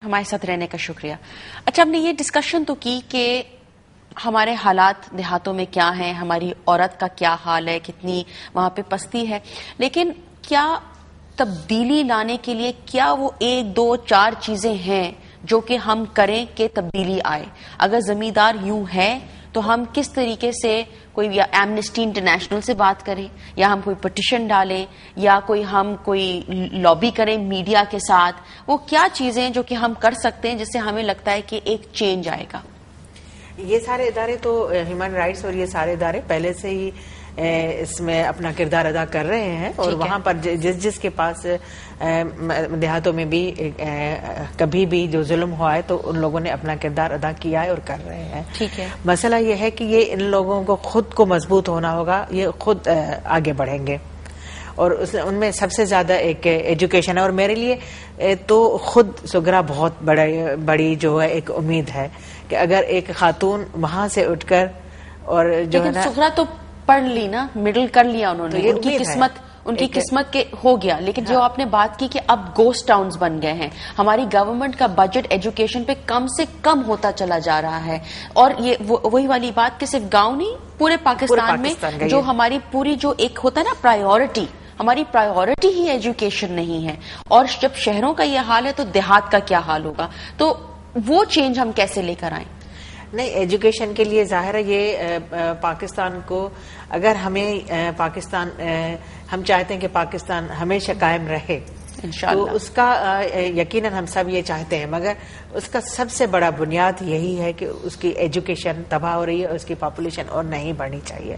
ہمارے ساتھ رہنے کا شکریہ. اچھا، ہم نے یہ ڈسکشن تو کی کہ ہمارے حالات دیہاتوں میں کیا ہیں، ہماری عورت کا کیا حال ہے، کتنی وہاں پہ پستی ہے، لیکن کیا تبدیلی لانے کے لیے کیا وہ 1 2 4 چیزیں ہیں جو کہ ہم کریں کہ تبدیلی آئے؟ اگر زمیندار یوں ہے تو ہم کس طریقے سے کوئی یا ایمنسٹی انٹرنیشنل سے بات کریں، یا ہم کوئی پٹیشن ڈالیں، یا ہم کوئی لابی کریں میڈیا کے ساتھ؟ وہ کیا چیزیں جو کہ ہم کر سکتے ہیں جس سے ہمیں لگتا ہے کہ ایک چینج آئے گا؟ یہ سارے ادارے تو ہیومن رائٹس اور یہ سارے ادارے پہلے سے ہی اس میں اپنا کردار ادا کر رہے ہیں، اور وہاں پر جس کے پاس دیہاتوں میں بھی کبھی بھی جو ظلم ہوا ہے تو ان لوگوں نے اپنا کردار ادا کیا ہے اور کر رہے ہیں. ٹھیک ہے. مسئلہ یہ ہے کہ یہ ان لوگوں کو خود کو مضبوط ہونا ہوگا، یہ خود آگے بڑھیں گے، اور ان میں سب سے زیادہ ایک ایجوکیشن ہے. اور میرے لیے تو خود سگرا بہت بڑی جو ہے ایک امید ہے کہ اگر ایک خاتون وہاں سے اٹھ کر اور جو ہے نا سگرا تو پڑھ لی نا، مڈل کر لیا انہوں نے، ان کی قسمت کے ہو گیا، لیکن جو آپ نے بات کی کہ اب گوسٹ ٹاؤنز بن گئے ہیں، ہماری گورنمنٹ کا بجٹ ایجوکیشن پہ کم سے کم ہوتا چلا جا رہا ہے. اور یہ وہی والی بات کہ صرف گاؤں نہیں، پورے پاکستان میں جو ہماری پوری جو ایک ہوتا ہے نا پرائیورٹی، ہماری پرائیورٹی ہی ایجوکیشن نہیں ہے. اور جب شہروں کا یہ حال ہے تو دیہات کا کیا حال ہوگا؟ تو وہ چینج ہم کیسے لے کر آئیں؟ نہیں، ایجوکیشن کے لیے ظاہر ہے یہ پاکستان کو، اگر پاکستان ہم چاہتے ہیں کہ پاکستان ہمیشہ قائم رہے تو اس کا یقیناً ہم سب یہ چاہتے ہیں، مگر اس کا سب سے بڑا بنیاد یہی ہے کہ اس کی ایجوکیشن تباہ ہو رہی ہے اور اس کی پاپولیشن اور نہیں بڑھنی چاہیے.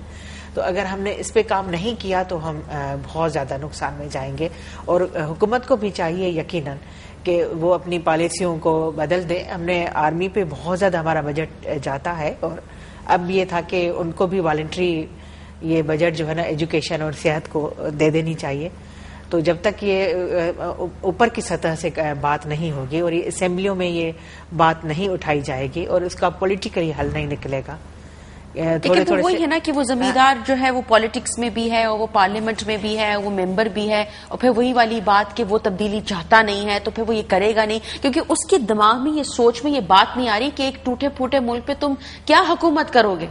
تو اگر ہم نے اس پہ کام نہیں کیا تو ہم بہت زیادہ نقصان میں جائیں گے. اور حکومت کو بھی چاہیے یقیناً کہ وہ اپنی پالیسیوں کو بدل دے. ہم نے آرمی پہ بہت زیادہ ہمارا بجٹ جاتا ہے، اور اب یہ تھا کہ ان کو بھی والنٹری یہ بجٹ جو ہے نا ایجوکیشن اور صحت کو دے دینی چاہیے. تو جب تک یہ اوپر کی سطح سے بات نہیں ہوگی اور یہ اسمبلیوں میں یہ بات نہیں اٹھائی جائے گی اور اس کا پولیٹیکلی حل نہیں نکلے گا. لیکن وہی ہے نا کہ وہ زمیندار جو ہے وہ پالیٹکس میں بھی ہے، اور وہ پارلیمنٹ میں بھی ہے، وہ ممبر بھی ہے، اور پھر وہی والی بات کہ وہ تبدیلی چاہتا نہیں ہے تو پھر وہ یہ کرے گا نہیں، کیونکہ اس کے دماغ میں یہ سوچ میں یہ بات نہیں آ رہی کہ ایک ٹوٹے پھوٹے ملک پہ تم کیا حکومت کرو گے.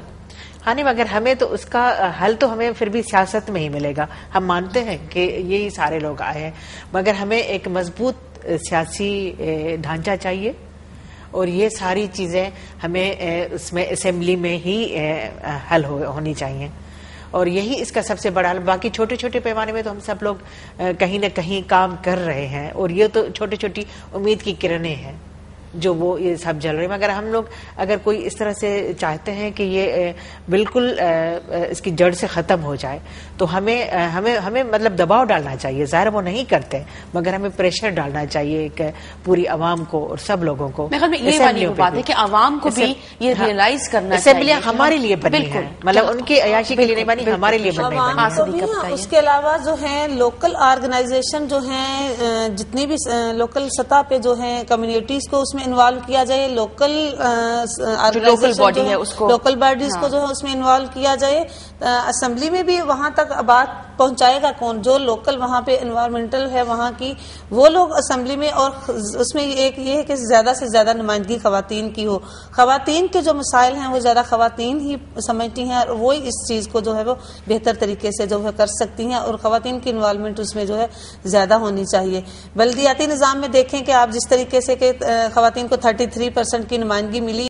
ہاں نہیں، مگر ہمیں تو اس کا حل تو ہمیں پھر بھی سیاست میں ہی ملے گا. ہم مانتے ہیں کہ یہی سارے لوگ آئے ہیں، مگر ہمیں ایک مضبوط سیاسی ڈھانچہ چاہیے، اور یہ ساری چیزیں ہمیں اس میں اسمبلی میں ہی حل ہونی چاہیے. اور یہی اس کا سب سے بڑا حل. باقی چھوٹے چھوٹے پیمانے میں تو ہم سب لوگ کہیں نہ کہیں کام کر رہے ہیں، اور یہ تو چھوٹی چھوٹی امید کی کرنیں ہیں جو وہ یہ سب جل رہے ہیں. مگر ہم لوگ اگر کوئی اس طرح سے چاہتے ہیں کہ یہ بالکل اس کی جڑ سے ختم ہو جائے تو ہمیں مطلب دباؤ ڈالنا چاہیے. ظاہر وہ نہیں کرتے، مگر ہمیں پریشر ڈالنا چاہیے ایک پوری عوام کو اور سب لوگوں کو. یہ والی بات ہے کہ عوام کو بھی یہ ریئلائز کرنا چاہیے. اسمبلیاں ہمارے لیے بنی ہیں، مطلب ان کی عیاشی کے لیے نہیں بنی، ہمارے لیے بنی. اس کے علاوہ جو ہیں لوکل آرگنائزیشن جو ہیں، جتنی بھی لوکل سطح پہ جو ہیں کمیونٹیز کو اس میں انوالو کیا جائے. لوکل باڈی ہے اس کو، لوکل باڈیز کو جو ہے اس میں انوالو کیا جائے. اسمبلی میں بھی وہاں تک بات پہنچائے گا کون؟ جو لوکل وہاں پہ انوائرمنٹل ہے وہاں کی، وہ لوگ اسمبلی میں. اور اس میں ایک یہ ہے کہ زیادہ سے زیادہ نمائندگی خواتین کی ہو. خواتین کے جو مسائل ہیں وہ زیادہ خواتین ہی سمجھتی ہیں، اور وہی اس چیز کو جو ہے وہ بہتر طریقے سے جو ہے کر سکتی ہیں، اور خواتین کی انوالومنٹ اس میں جو ہے زیادہ ہونی چاہیے. بلدیاتی نظام میں دیکھیں کہ آپ جس طریقے سے کہ خواتین کو 33% کی نمائندگی ملی